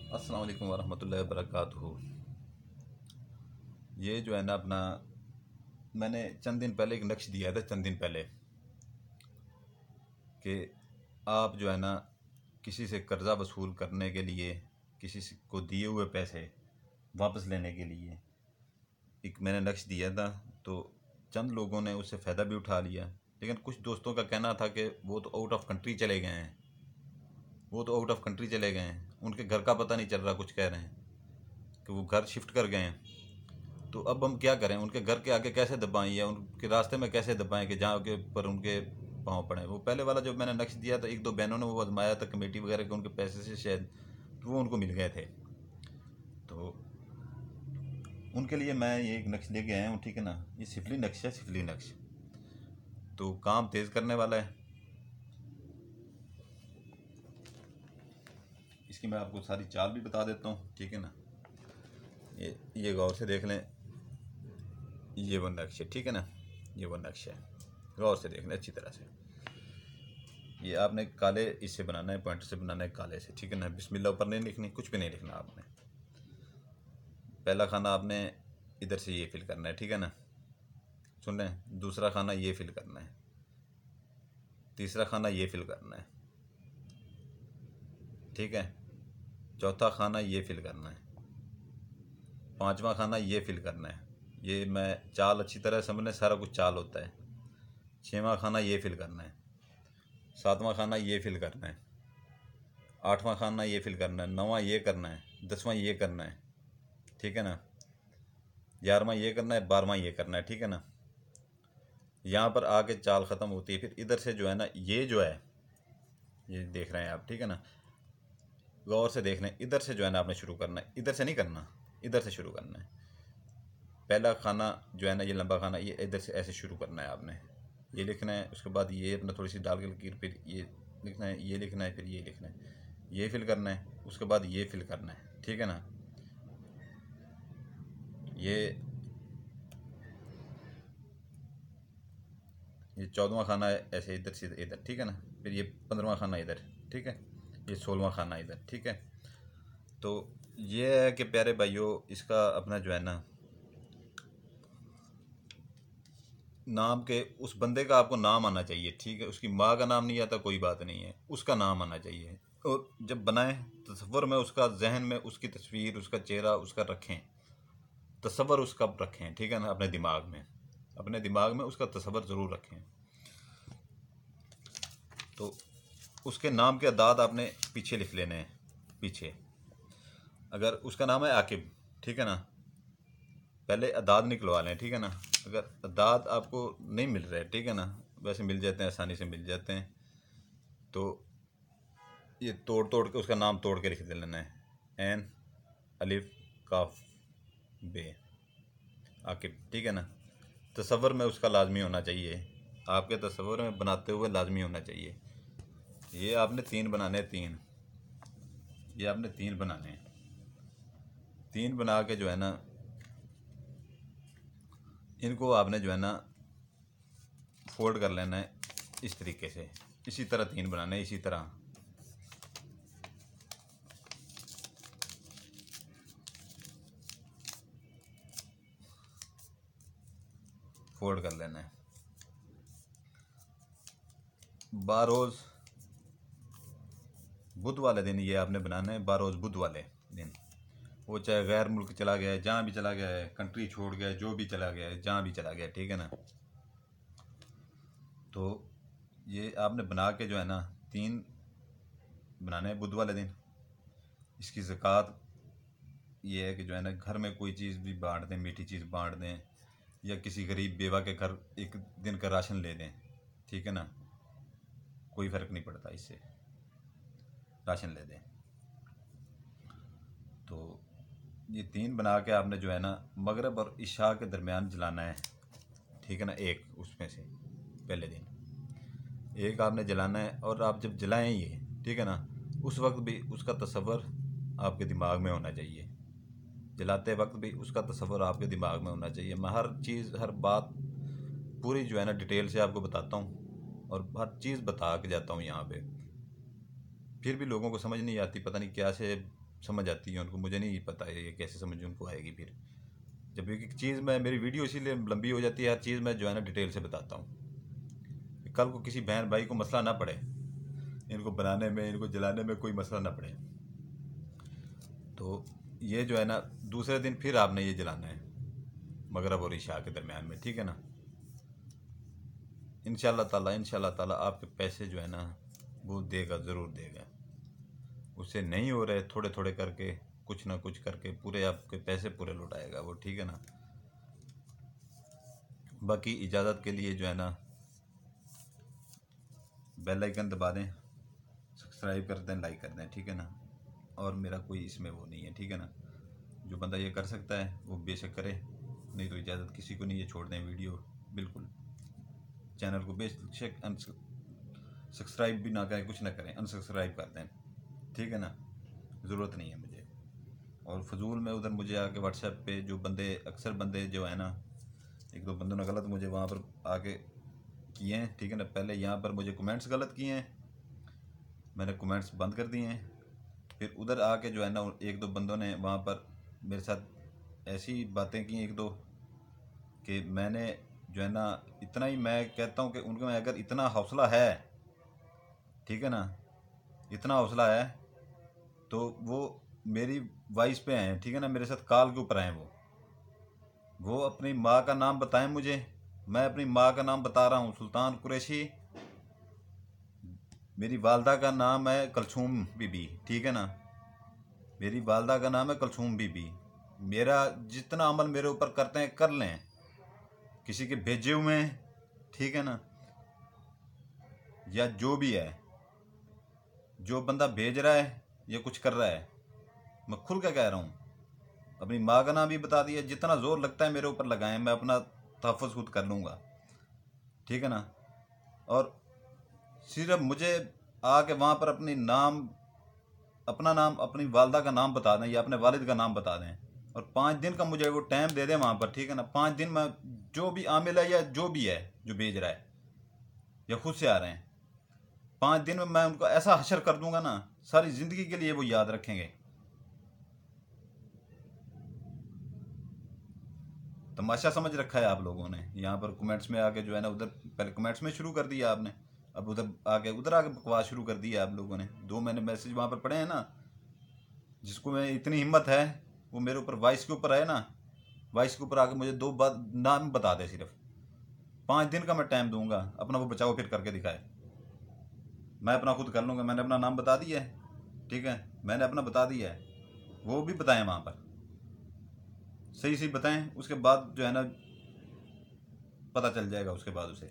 अस्सलाम वालेकुम वरहमतुल्लाहि वबरकातुहू। ये जो है ना अपना, मैंने चंद दिन पहले एक नक्श दिया था, चंद दिन पहले, कि आप जो है ना किसी से कर्ज़ा वसूल करने के लिए, किसी को दिए हुए पैसे वापस लेने के लिए एक मैंने नक्श दिया था। तो चंद लोगों ने उससे फ़ायदा भी उठा लिया, लेकिन कुछ दोस्तों का कहना था कि वो तो आउट ऑफ कंट्री चले गए हैं, उनके घर का पता नहीं चल रहा, कुछ कह रहे हैं कि वो घर शिफ्ट कर गए हैं। तो अब हम क्या करें, उनके घर के आगे कैसे दबाएं या उनके रास्ते में कैसे दबाएं कि जहाँ के पर उनके पाँव पड़े। वो पहले वाला जो मैंने नक्श दिया था, एक दो बहनों ने वो आजमाया था कमेटी वगैरह के, उनके पैसे से शायद तो वो उनको मिल गए थे। तो उनके लिए मैं ये एक नक्श लेके आया हूँ, ठीक है ना। ये सिफली नक्श है, सिफली नक्श तो काम तेज़ करने वाला है। इसकी मैं आपको सारी चाल भी बता देता हूँ, ठीक है ना। ये गौर से देख लें, ये वो नक्श है, ठीक है ना। ये वो नक्श है, गौर से देख लें अच्छी तरह से। ये आपने काले इससे बनाना है, पॉइंटर से बनाना है, काले से, ठीक है ना। बिस्मिल्लाह ऊपर नहीं लिखनी, कुछ भी नहीं लिखना आपने। पहला खाना आपने इधर से ये फिल करना है, ठीक है ना, सुन रहे हैं। दूसरा खाना ये फिल करना है, तीसरा खाना ये फिल करना है, ठीक है। चौथा खाना ये फिल करना है, पांचवा खाना ये फिल करना है। ये मैं चाल अच्छी तरह समझने, सारा कुछ चाल होता है। छठवां खाना ये फिल करना है, सातवां खाना ये फिल करना है, आठवां खाना ये फिल करना है, नौवां ये करना है, 10वां ये करना है, ठीक है ना। 11वां ये करना है, 12वां ये करना है, ठीक है ना। यहाँ पर आके चाल ख़त्म होती है। फिर इधर से जो है ना, ये जो है, ये देख रहे हैं आप, ठीक है ना। गौर से देख लें, इधर से जो है ना आपने शुरू करना है, इधर से नहीं करना, इधर से शुरू करना है। पहला खाना जो है ना, ये लंबा खाना, ये इधर से ऐसे शुरू करना है आपने, ये लिखना है। उसके बाद ये अपना थोड़ी सी डाल के लकीर, फिर ये लिखना है, ये लिखना है, फिर ये लिखना है, ये फिल करना है। उसके बाद ये फिल करना है, ठीक है ना। ये 14वां खाना है, ऐसे इधर से इधर, ठीक है ना। फिर ये 15वां खाना इधर, ठीक है। ये 16वां खाना इधर, ठीक है। तो ये है कि प्यारे भाइयों, इसका अपना जो है ना, नाम के उस बंदे का आपको नाम आना चाहिए, ठीक है। उसकी माँ का नाम नहीं आता, कोई बात नहीं है, उसका नाम आना चाहिए। और जब बनाएं, तसव्वुर में उसका, जहन में उसकी तस्वीर, उसका चेहरा उसका रखें, तसव्वुर उसका रखें, ठीक है ना। अपने दिमाग में उसका तसव्वुर ज़रूर रखें। तो उसके नाम के अदाद आपने पीछे लिख लेने हैं, पीछे। अगर उसका नाम है आकिब, ठीक है ना, पहले अदाद निकलवा लें, ठीक है ना। अगर अदाद आपको नहीं मिल रहे, ठीक है ना, वैसे मिल जाते हैं, आसानी से मिल जाते हैं, तो ये तोड़ तोड़ के उसका नाम तोड़ के लिख दे लेना है। एन अलिफ काफ बे, आकिब, ठीक है ना। तसव्वुर में उसका लाजमी होना चाहिए, आपके तसव्वुर में बनाते हुए लाजमी होना चाहिए। ये आपने 3 बनाने हैं, 3, ये आपने 3 बनाने हैं। 3 बना के जो है ना, इनको आपने जो है ना फोल्ड कर लेना है इस तरीके से। इसी तरह 3 बनाने हैं, इसी तरह फोल्ड कर लेना है। बारोज़ बुध वाले दिन ये आपने बनाना है, बारोज़ बुध वाले दिन। वो चाहे गैर मुल्क चला गया है, जहाँ भी चला गया है, कंट्री छोड़ गया है, जो भी चला गया है, जहाँ भी चला गया है, ठीक है ना। तो ये आपने बना के जो है ना 3 बनाने हैं बुध वाले दिन। इसकी ज़कात ये है कि जो है ना, घर में कोई चीज़ भी बांट दें, मीठी चीज़ बांट दें, या किसी गरीब बेवा के घर एक दिन का राशन ले दें, ठीक है ना। कोई फ़र्क नहीं पड़ता, इससे राशन ले दें। तो ये 3 बना के आपने जो है ना मगरिब और इशा के दरमियान जलाना है, ठीक है ना। एक उसमें से पहले दिन एक आपने जलाना है। और आप जब जलाएं ये, ठीक है ना, उस वक्त भी उसका तसव्वुर आपके दिमाग में होना चाहिए। जलाते वक्त भी उसका तसव्वुर आपके दिमाग में होना चाहिए। मैं हर चीज़, हर बात पूरी जो है ना डिटेल से आपको बताता हूँ, और हर चीज़ बता के जाता हूँ यहाँ पे। फिर भी लोगों को समझ नहीं आती, पता नहीं क्या से समझ आती है उनको, मुझे नहीं पता है ये कैसे समझ उनको आएगी। फिर जब एक एक चीज़ मैं, मेरी वीडियो इसीलिए लंबी हो जाती है, हर चीज़ मैं जो है ना डिटेल से बताता हूँ, कल को किसी बहन भाई को मसला ना पड़े, इनको बनाने में, इनको जलाने में कोई मसला ना पड़े। तो ये जो है ना दूसरे दिन फिर आपने ये जलाना है मगरब और इशा के दरमियान में, ठीक है ना। इंशाल्लाह ताला आपके पैसे जो है ना वो देगा, ज़रूर देगा। उससे नहीं हो रहे, थोड़े थोड़े करके कुछ ना कुछ करके पूरे आपके पैसे पूरे लौटाएगा वो, ठीक है ना। बाकी इजाज़त के लिए जो है ना बेल आइकन दबा दें, सब्सक्राइब कर दें, लाइक कर दें, ठीक है ना। और मेरा कोई इसमें वो नहीं है, ठीक है ना। जो बंदा ये कर सकता है वो बेशक करे, नहीं तो इजाज़त किसी को नहीं है, छोड़ दें वीडियो बिल्कुल। चैनल को बेशक सब्सक्राइब भी ना करें, कुछ ना करें, अनसब्सक्राइब कर दें, ठीक है ना। ज़रूरत नहीं है मुझे। और फजूल में उधर मुझे आके व्हाट्सएप पे जो बंदे, अक्सर बंदे जो है ना, एक दो बंदों ने गलत मुझे वहाँ पर आके किए हैं, ठीक है ना। पहले यहाँ पर मुझे कमेंट्स गलत किए हैं, मैंने कमेंट्स बंद कर दिए हैं। फिर उधर आके जो है ना एक दो बंदों ने वहाँ पर मेरे साथ ऐसी बातें की एक दो कि मैंने जो है ना, इतना ही मैं कहता हूँ कि उनके में अगर इतना हौसला है, ठीक है ना, इतना हौसला है तो वो मेरी वॉइस पे आए, ठीक है ना, मेरे साथ कॉल के ऊपर आए। वो अपनी माँ का नाम बताएं मुझे, मैं अपनी माँ का नाम बता रहा हूँ, सुल्तान कुरैशी। मेरी वालदा का नाम है कलसूम बीबी, ठीक है ना। मेरी वालदा का नाम है कलसूम बीबी। मेरा जितना अमल मेरे ऊपर करते हैं कर लें, किसी के भेजे हुए हैं, ठीक है ना, या जो भी है, जो बंदा भेज रहा है या कुछ कर रहा है, मैं खुल के कह रहा हूँ, अपनी माँ का नाम भी बता दिया। जितना जोर लगता है मेरे ऊपर लगाएं, मैं अपना तहफ़्फ़ुज़ खुद कर लूँगा, ठीक है ना। और सिर्फ मुझे आके वहाँ पर अपनी नाम, अपना नाम, अपनी वालदा का नाम बता दें या अपने वालिद का नाम बता दें, और 5 दिन का मुझे वो टाइम दे दें वहाँ पर, ठीक है ना। 5 दिन में जो भी आमिल है या जो भी है जो भेज रहा है या खुद से आ रहे हैं, 5 दिन में मैं उनको ऐसा हशर कर दूंगा ना, सारी ज़िंदगी के लिए वो याद रखेंगे। तमाशा समझ रखा है आप लोगों ने, यहाँ पर कमेंट्स में आके जो है ना, उधर पहले कमेंट्स में शुरू कर दिया आपने, अब उधर आके बकवास शुरू कर दिया आप लोगों ने। 2 मैंने मैसेज वहाँ पर पढ़े हैं ना, जिसको मैं इतनी हिम्मत है वो मेरे ऊपर वॉइस के ऊपर आए ना, वॉइस के ऊपर आके मुझे 2 बात नाम बता दे। सिर्फ 5 दिन का मैं टाइम दूंगा, अपना वो बचाओ फिर करके दिखाए। मैं अपना खुद कर लूँगा, मैंने अपना नाम बता दिया है, ठीक है, मैंने अपना बता दिया है। वो भी बताएं वहाँ पर, सही सही बताएं, उसके बाद जो है ना पता चल जाएगा उसके बाद उसे।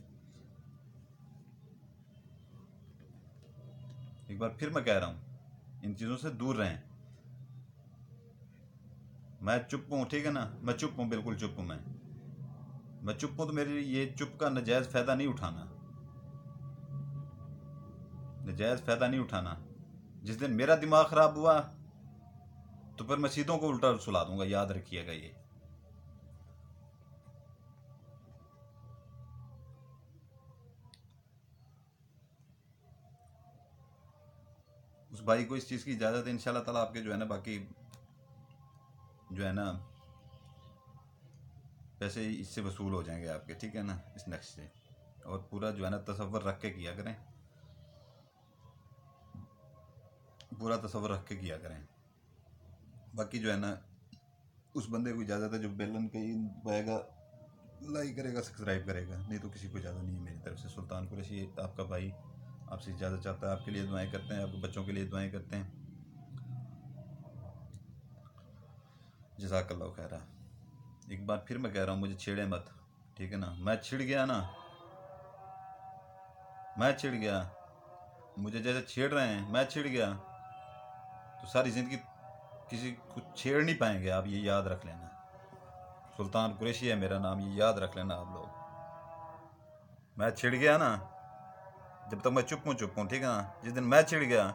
एक बार फिर मैं कह रहा हूँ, इन चीज़ों से दूर रहें। मैं चुप हूँ, ठीक है ना, मैं चुप हूँ, बिल्कुल चुप हूँ। मैं चुप हूँ, तो मेरी ये चुप का नजायज़ फ़ायदा नहीं उठाना, नजायज़ फ़ायदा नहीं उठाना। जिस दिन मेरा दिमाग ख़राब हुआ तो फिर मैं सीधों को उल्टा सुला दूंगा, याद रखिएगा ये। उस भाई को इस चीज़ की इजाज़त है, इंशाल्लाह ताला आपके जो है ना बाकी जो है ना पैसे इससे वसूल हो जाएंगे आपके, ठीक है ना, इस नक्श से। और पूरा जो है ना तसव्वुर रख के किया करें, पूरा तसव्वुर रख के किया करें। बाकी जो है ना उस बंदे को इजाज़त है जो बेलन कहीं पाएगा, लाइक करेगा, सब्सक्राइब करेगा, नहीं तो किसी को इजाज़त नहीं है मेरी तरफ से। सुल्तान कुरैशी आपका भाई आपसे इजाज़त चाहता है, आपके लिए दुआएं करते हैं, आपके बच्चों के लिए दुआएं करते हैं। जज़ाकल्लाहु खैरा। एक बार फिर मैं कह रहा हूँ, मुझे छेड़े मत, ठीक है ना। मैं छिड़ गया ना, मैं छिड़ गया, मुझे जैसे छेड़ रहे हैं मैं छिड़ गया, तो सारी ज़िंदगी किसी को छेड़ नहीं पाएंगे आप, ये याद रख लेना। सुल्तान कुरैशी है मेरा नाम, ये याद रख लेना आप लोग। मैं छिड़ गया ना, जब तक मैं चुप हूँ, ठीक है ना। जिस दिन मैं छिड़ गया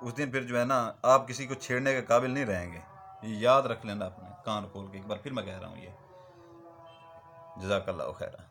उस दिन फिर जो है ना आप किसी को छेड़ने के काबिल नहीं रहेंगे, ये याद रख लेना अपने कान खोल के। एक बार फिर मैं कह रहा हूँ ये। जज़ाकल्लाहु खैरा।